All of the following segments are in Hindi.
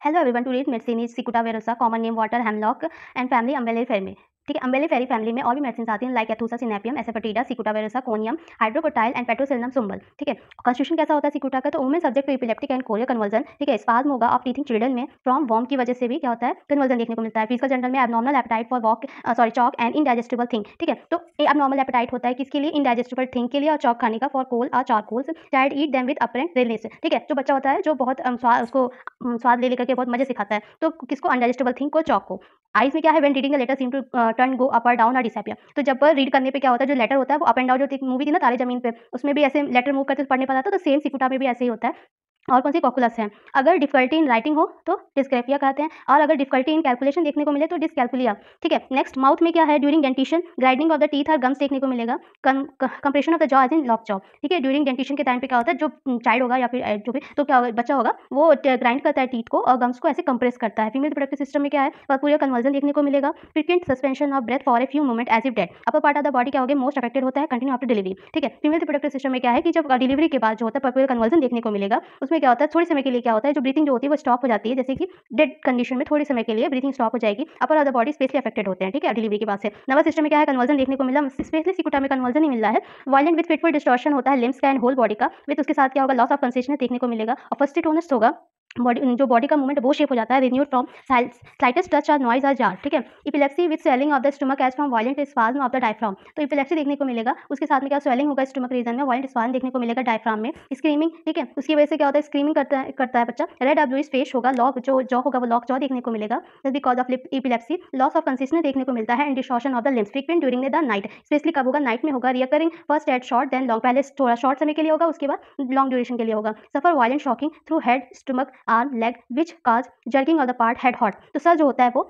Hello everyone, today's medicine is Cicuta verosa, common name water hemlock and family Umbelliferae। ठीक है, अम्बेलिफेरी फैमिली में और भी मेडिसिन आती हैं like aethusa cynapium, asafoetida, cicuta virosa, conium, hydrocotyle and petroselinum sumbul. ठीक है, कॉन्स्टिट्यूशन कैसा होता है सिकुटा का, तो women subject to epileptic and choreal conversion. ठीक है, स्पाज्म होगा ऑफ टीथिंग चिल्ड्रन में फ्रॉम वॉर्म की वजह से भी क्या होता है कन्वर्जन देखने को मिलता है। फिजिकल जनरल में abnormal apatite for chalk and indigestible thing. ठीक है, तो एबनॉर्मल एपेटाइट होता है किसके लिए, इनडाइजेस्टिबल थिंग के लिए और चॉक खाने का फॉर कोल और charcoals. Child eat them with apparent release. ठीक है, जो बच्चा होता है जो बहुत उसको स्वाद ले लेकर के बहुत मजे से खाता है, तो किसको, अनडाइजेस्टेबल थिंग को, चॉक को। आइज में क्या है, when reading the letter seem to turn go up और डाउन और डिसअपियर। तो जब रीड करने पे क्या होता है, जो लेटर होता है वो अप एंड डाउन, जो मूवी थी ना तारे जमीन पे, उसमें भी ऐसे लेटर मूव करते पढ़ने पता था, तो सेम सिकुटा में भी ऐसे ही होता है। और कौन सी कॉकुलस है, अगर डिफिकल्टी इन राइटिंग हो तो डिस्ग्राफिया कहते हैं, और अगर डिफिकल्टी इन कैलकुलेशन देखने को मिले तो डिस्कैल्कुलिया। ठीक है, नेक्स्ट माउथ में क्या है, during dentition grinding of the teeth और गम्स देखने को मिलेगा। Compression of the jaw as in lock jaw. ठीक है, ड्यूरिंग डेंटिशन के टाइम पे क्या होता है, जो चाइल्ड होगा या फिर जो भी तो क्या बच्चा होगा वो ग्राइंड करता है टीथ को और गम्स को ऐसे कंप्रेस करता है। फीमेल रिप्रोडक्टिव सिस्टम में क्या है, पूरा कन्वर्जन देखने को मिलेगा। Frequent suspension of breath for a few moment as if dead. Upper part of the body क्या होगा, मोस्ट अफेक्टेड होता है कंटिन्यू आफ्टर डिलीवरी। ठीक है, फीमेल रिप्रोडक्टिव सिस्टम में क्या है कि जब डिलीवरी के बाद जो होता है पूरा कन्वर्जन देखने को मिलेगा। उसमें क्या होता है, थोड़ी समय के लिए क्या होता है, जो ब्रीथिंग जो होती है वो स्टॉप हो जाती है, जैसे कि डेड कंडीशन में थोड़ी समय के लिए ब्रीथिंग स्टॉप हो जाएगी। Upper of the body specially affected होते हैं। ठीक है, डिलीवरी के बाद से नर्वस सिस्टम में क्या है, कन्वर्जन देखने को मिला, स्पेशली सिकुटा में कन्वर्जन ही मिल रहा है। वायलेंट विद फिटफुल डिस्टॉर्शन होता है लिम्स का एंड होल बॉडी का, विद उसके साथ क्या होगा, लॉस ऑफ कंसेशन देखने को मिलेगा। और फर्स्ट टोनस होगा, बॉडी जो बॉडी का मूवमेंट वो शेप हो जाता है, रिन्यूड फ्रॉम स्लाइटेस्ट टच और नॉइज और जार। ठीक है, epilepsy with swelling of the stomach as from violent spasm of the diaphragm. तो इपिलेप्सी देखने को मिलेगा, उसके साथ में क्या स्वेलिंग होगा स्टमक रीजन में, वायलेंट स्पाज्म देखने को मिलेगा डायफ्राम में। स्क्रीमिंग, ठीक है, उसकी वजह से क्या होता है, स्क्रीमिंग करता है बच्चा। रेड और ब्लूइश फेस होगा, लॉक जो जॉ होगा वो लॉक जॉ देखने को मिलेगा because of epilepsy. Loss of consistence देखने को मिलता है and distortion of the limbs frequent during the night, specially कब होगा, नाइट में होगा। Recurring first at short then long, पहले थोड़ा शॉर्ट समय के लिए होगा, उसके बाद लॉन्ग ड्यूरेशन के लिए होगा। Suffer violent shocking through head, stomach, arm, leg which cause jerking of the part head hot. तो सर जो होता है वो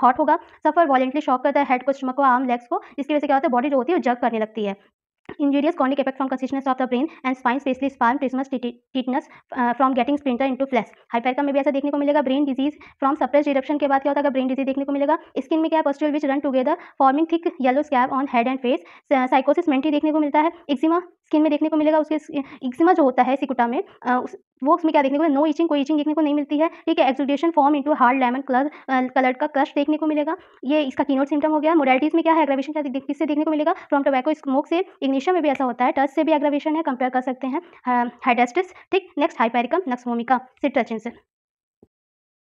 हॉट होगा। सफर वॉलेंटली शॉक करता है हेड को, स्टमक को, आर्म, लेग्स को, जिसकी वजह से क्या होता है, बॉडी जो होती है वो जर्क करने लगती है। Injurious chronic effect from consciousness of the brain and spine, especially spasm, trismus, tetanus from getting splinter into flesh. हाइपरका में भी ऐसा देखने को मिलेगा। Brain disease from suppressed eruption के बाद क्या होता है, ब्रेन डिजीज देखने को मिलेगा। स्किन में क्या है, pustule which run together forming thick yellow scab on head and face. Sycosis मेंटी देखने को मिलता है। एक्जिमा स्किन में देखने को मिलेगा। उसके एक्जिमा जो होता है सिकुटा में वो उसमें क्या देखने को, नो इचिंग, कोई इचिंग देखने को नहीं मिलती है। ठीक है, exudation form into hard lemon colour का क्रश देखने को मिलेगा। ये इसका कीनोट सिम्टम हो गया। मोडालिटीज में क्या है, एग्रावेशन किससे देखने को मिलेगा, फ्रॉम टोबैको स्मोक से। इग्निशन में भी ऐसा होता है, टच से भी एग्रावेशन है, कंपेयर कर सकते हैं हाइडेस्टिस। ठीक, नेक्स्ट हाइपेरिकम नक्समोमिका सिट्रचिन से।